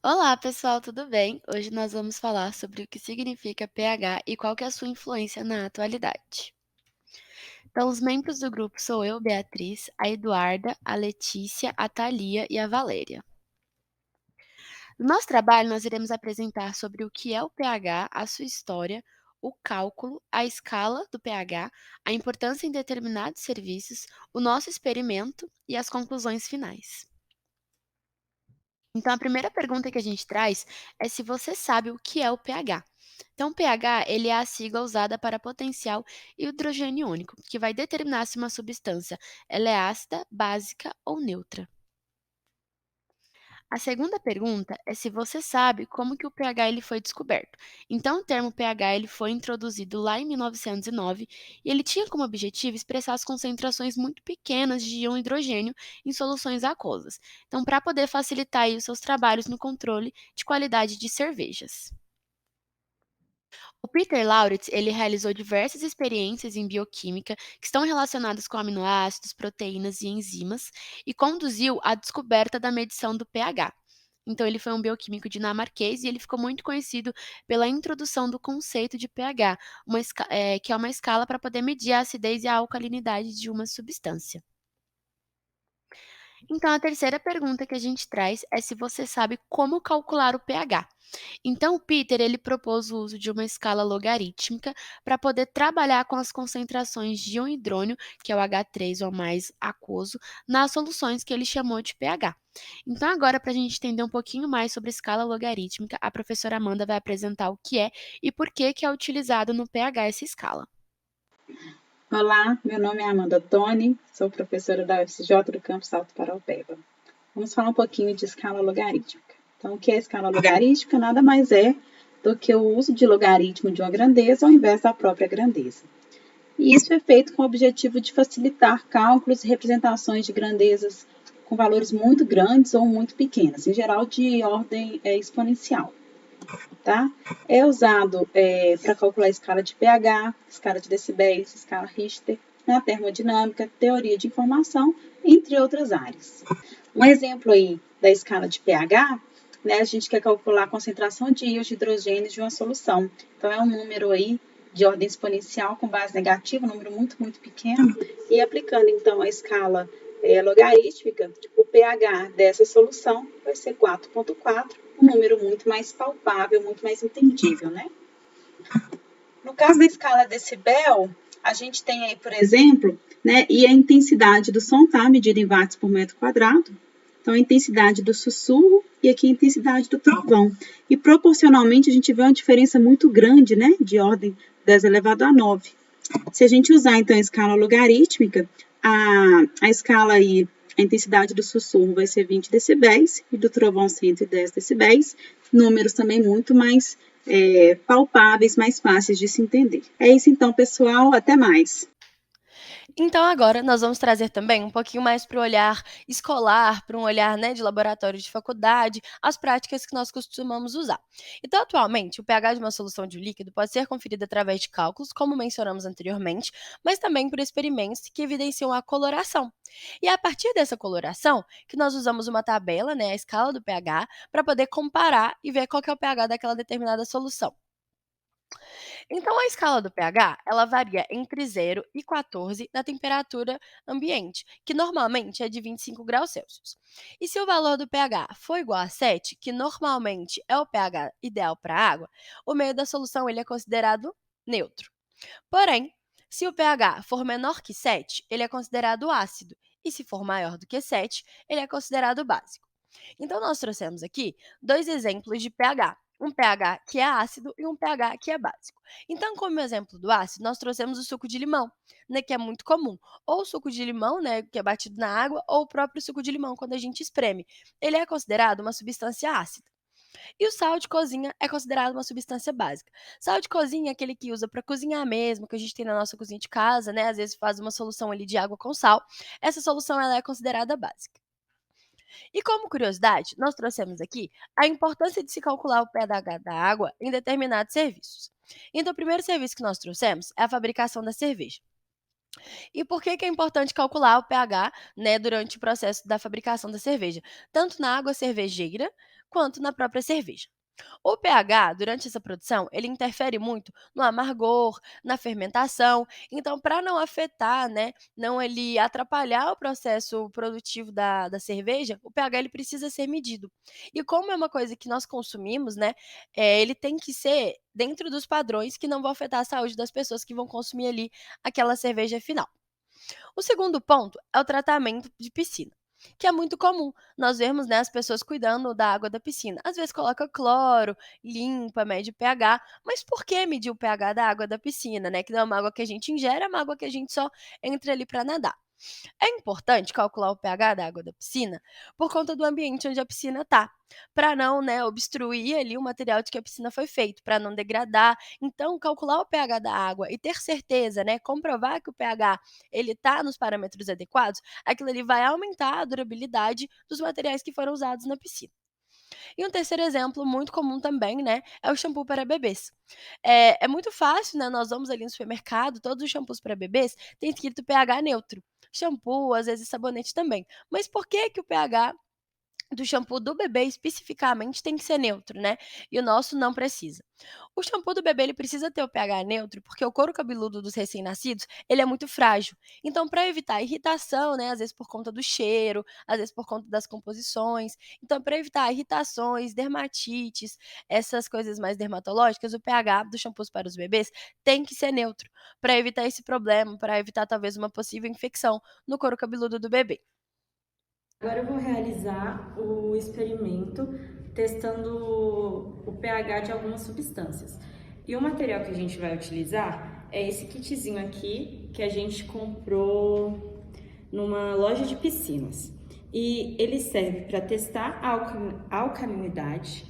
Olá, pessoal, tudo bem? Hoje nós vamos falar sobre o que significa pH e qual que é a sua influência na atualidade. Então, os membros do grupo sou eu, Beatriz, a Eduarda, a Letícia, a Thalia e a Valéria. No nosso trabalho, nós iremos apresentar sobre o que é o pH, a sua história, o cálculo, a escala do pH, a importância em determinados serviços, o nosso experimento e as conclusões finais. Então, a primeira pergunta que a gente traz é se você sabe o que é o pH. Então, o pH, ele é a sigla usada para potencial hidrogênio único, que vai determinar se uma substância ela é ácida, básica ou neutra. A segunda pergunta é se você sabe como que o pH ele foi descoberto. Então, o termo pH ele foi introduzido lá em 1909 e ele tinha como objetivo expressar as concentrações muito pequenas de íon hidrogênio em soluções aquosas. Então, para poder facilitar aí os seus trabalhos no controle de qualidade de cervejas. O Peter Lauritz, ele realizou diversas experiências em bioquímica que estão relacionadas com aminoácidos, proteínas e enzimas e conduziu à descoberta da medição do pH. Então, ele foi um bioquímico dinamarquês e ele ficou muito conhecido pela introdução do conceito de pH, que é uma escala para poder medir a acidez e a alcalinidade de uma substância. Então, a terceira pergunta que a gente traz é se você sabe como calcular o pH. Então, o Peter ele propôs o uso de uma escala logarítmica para poder trabalhar com as concentrações de íon hidrônio, que é o H3 ou mais aquoso, nas soluções que ele chamou de pH. Então, agora, para a gente entender um pouquinho mais sobre escala logarítmica, a professora Amanda vai apresentar o que é e por que é utilizado no pH essa escala. Olá, meu nome é Amanda Toni, sou professora da UFCJ do campus Alto Paraupeba. Vamos falar um pouquinho de escala logarítmica. Então, o que é escala logarítmica? Nada mais é do que o uso de logaritmo de uma grandeza ao invés da própria grandeza. E isso é feito com o objetivo de facilitar cálculos e representações de grandezas com valores muito grandes ou muito pequenas, em geral de ordem exponencial. Tá? É usado para calcular a escala de pH, escala de decibéis, escala Richter, na termodinâmica, teoria de informação, entre outras áreas. Um exemplo aí da escala de pH, né, a gente quer calcular a concentração de íons de hidrogênio de uma solução. Então, é um número aí de ordem exponencial com base negativa, um número muito, muito pequeno, e aplicando então a escala logarítmica, o pH dessa solução vai ser 4,4, um número muito mais palpável, muito mais entendível, né? No caso da escala decibel, a gente tem aí, por exemplo, né, e a intensidade do som está medida em watts por metro quadrado. Então, a intensidade do sussurro e aqui a intensidade do trovão. E proporcionalmente a gente vê uma diferença muito grande, né, de ordem 10 elevado a 9. Se a gente usar, então, a escala logarítmica, a escala aí, a intensidade do sussurro vai ser 20 decibéis e do trovão 110 decibéis, números também muito mais palpáveis, mais fáceis de se entender. É isso então, pessoal. Até mais. Então, agora nós vamos trazer também um pouquinho mais para o olhar escolar, para um olhar, né, de laboratório de faculdade, as práticas que nós costumamos usar. Então, atualmente, o pH de uma solução de um líquido pode ser conferido através de cálculos, como mencionamos anteriormente, mas também por experimentos que evidenciam a coloração. E é a partir dessa coloração que nós usamos uma tabela, né, a escala do pH, para poder comparar e ver qual que é o pH daquela determinada solução. Então, a escala do pH, ela varia entre 0 e 14 na temperatura ambiente, que normalmente é de 25 graus Celsius. E se o valor do pH for igual a 7, que normalmente é o pH ideal para a água, o meio da solução ele é considerado neutro. Porém, se o pH for menor que 7, ele é considerado ácido, e se for maior do que 7, ele é considerado básico. Então, nós trouxemos aqui dois exemplos de pH. Um pH que é ácido e um pH que é básico. Então, como exemplo do ácido, nós trouxemos o suco de limão, né, que é muito comum. Ou o suco de limão, né, que é batido na água, ou o próprio suco de limão, quando a gente espreme. Ele é considerado uma substância ácida. E o sal de cozinha é considerado uma substância básica. Sal de cozinha é aquele que usa para cozinhar mesmo, que a gente tem na nossa cozinha de casa, né? Às vezes faz uma solução ali de água com sal. Essa solução ela é considerada básica. E como curiosidade, nós trouxemos aqui a importância de se calcular o pH da água em determinados serviços. Então, o primeiro serviço que nós trouxemos é a fabricação da cerveja. E por que que é importante calcular o pH, né, durante o processo da fabricação da cerveja? Tanto na água cervejeira quanto na própria cerveja. O pH, durante essa produção, ele interfere muito no amargor, na fermentação. Então, para não afetar, né, não ele atrapalhar o processo produtivo da cerveja, o pH ele precisa ser medido. E como é uma coisa que nós consumimos, né, ele tem que ser dentro dos padrões que não vão afetar a saúde das pessoas que vão consumir ali aquela cerveja final. O segundo ponto é o tratamento de piscina, que é muito comum nós vemos, né, as pessoas cuidando da água da piscina. Às vezes coloca cloro, limpa, mede o pH, mas por que medir o pH da água da piscina, né? Que não é uma água que a gente ingere, é uma água que a gente só entra ali para nadar. É importante calcular o pH da água da piscina por conta do ambiente onde a piscina está, para não, né, obstruir ali o material de que a piscina foi feito, para não degradar. Então, calcular o pH da água e ter certeza, né, comprovar que o pH ele está nos parâmetros adequados, aquilo ali vai aumentar a durabilidade dos materiais que foram usados na piscina. E um terceiro exemplo muito comum também, né, é o shampoo para bebês. É muito fácil, né, nós vamos ali no supermercado, todos os shampoos para bebês têm escrito pH neutro. Shampoo, às vezes sabonete também. Mas por que que o pH do shampoo do bebê especificamente tem que ser neutro, né, e o nosso não precisa? O shampoo do bebê ele precisa ter o pH neutro, porque o couro cabeludo dos recém-nascidos, ele é muito frágil. Então, para evitar irritação, né, às vezes por conta do cheiro, às vezes por conta das composições, então para evitar irritações, dermatites, essas coisas mais dermatológicas, o pH dos shampoos para os bebês tem que ser neutro, para evitar esse problema, para evitar talvez uma possível infecção no couro cabeludo do bebê. Agora eu vou realizar o experimento testando o pH de algumas substâncias. E o material que a gente vai utilizar é esse kitzinho aqui que a gente comprou numa loja de piscinas. E ele serve para testar a alcalinidade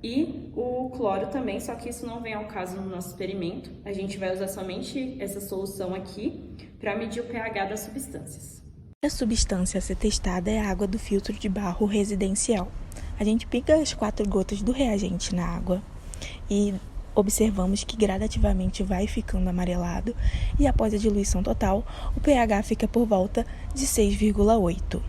e o cloro também, só que isso não vem ao caso no nosso experimento. A gente vai usar somente essa solução aqui para medir o pH das substâncias. A substância a ser testada é a água do filtro de barro residencial. A gente pica as 4 gotas do reagente na água e observamos que gradativamente vai ficando amarelado e após a diluição total, o pH fica por volta de 6,8.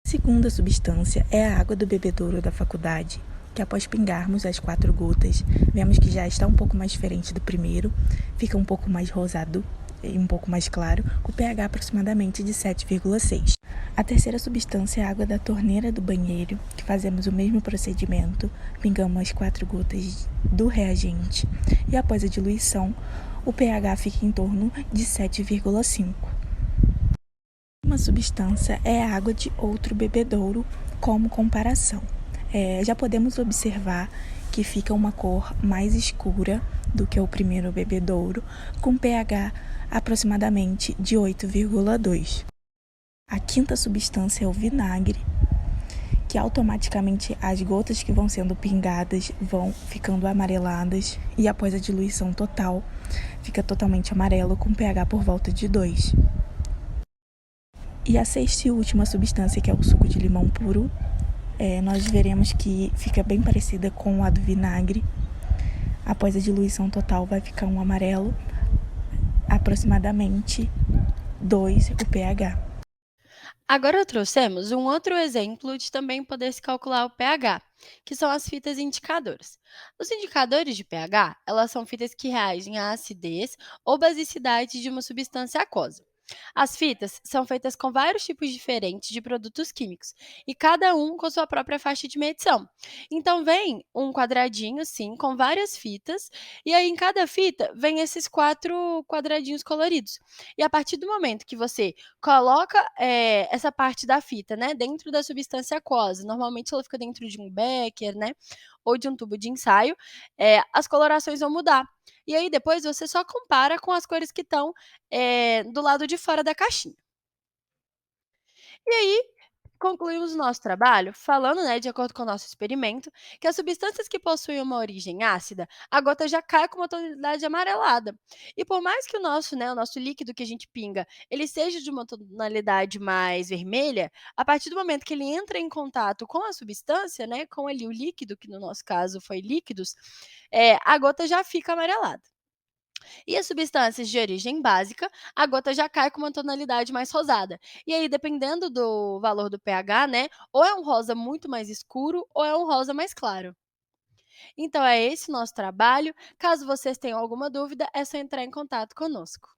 A segunda substância é a água do bebedouro da faculdade, que após pingarmos as 4 gotas, vemos que já está um pouco mais diferente do primeiro, fica um pouco mais rosado e um pouco mais claro, com pH aproximadamente de 7,6. A terceira substância é a água da torneira do banheiro, que fazemos o mesmo procedimento, pingamos as 4 gotas do reagente e após a diluição, o pH fica em torno de 7,5. Uma substância é a água de outro bebedouro, como comparação. Já podemos observar que fica uma cor mais escura do que o primeiro bebedouro, com pH aproximadamente de 8,2. A quinta substância é o vinagre, que automaticamente as gotas que vão sendo pingadas vão ficando amareladas e após a diluição total fica totalmente amarelo com pH por volta de 2. E a sexta e última substância, que é o suco de limão puro, nós veremos que fica bem parecida com a do vinagre. Após a diluição total vai ficar um amarelo, aproximadamente 2 o pH. Agora trouxemos um outro exemplo de também poder se calcular o pH, que são as fitas indicadoras. Os indicadores de pH, elas são fitas que reagem à acidez ou basicidade de uma substância aquosa. As fitas são feitas com vários tipos diferentes de produtos químicos, e cada um com sua própria faixa de medição. Então, vem um quadradinho, assim, com várias fitas, e aí em cada fita vem esses 4 quadradinhos coloridos. E a partir do momento que você coloca, essa parte da fita, né, dentro da substância aquosa, normalmente ela fica dentro de um becker, né, ou de um tubo de ensaio, as colorações vão mudar. E aí depois você só compara com as cores que estão, do lado de fora da caixinha. E aí, concluímos o nosso trabalho falando, né, de acordo com o nosso experimento, que as substâncias que possuem uma origem ácida, a gota já cai com uma tonalidade amarelada. E por mais que o nosso líquido que a gente pinga, ele seja de uma tonalidade mais vermelha, a partir do momento que ele entra em contato com a substância, né, com ali o líquido, que no nosso caso foi líquidos, a gota já fica amarelada. E as substâncias de origem básica, a gota já cai com uma tonalidade mais rosada. E aí, dependendo do valor do pH, né, ou é um rosa muito mais escuro ou é um rosa mais claro. Então é esse o nosso trabalho. Caso vocês tenham alguma dúvida, é só entrar em contato conosco.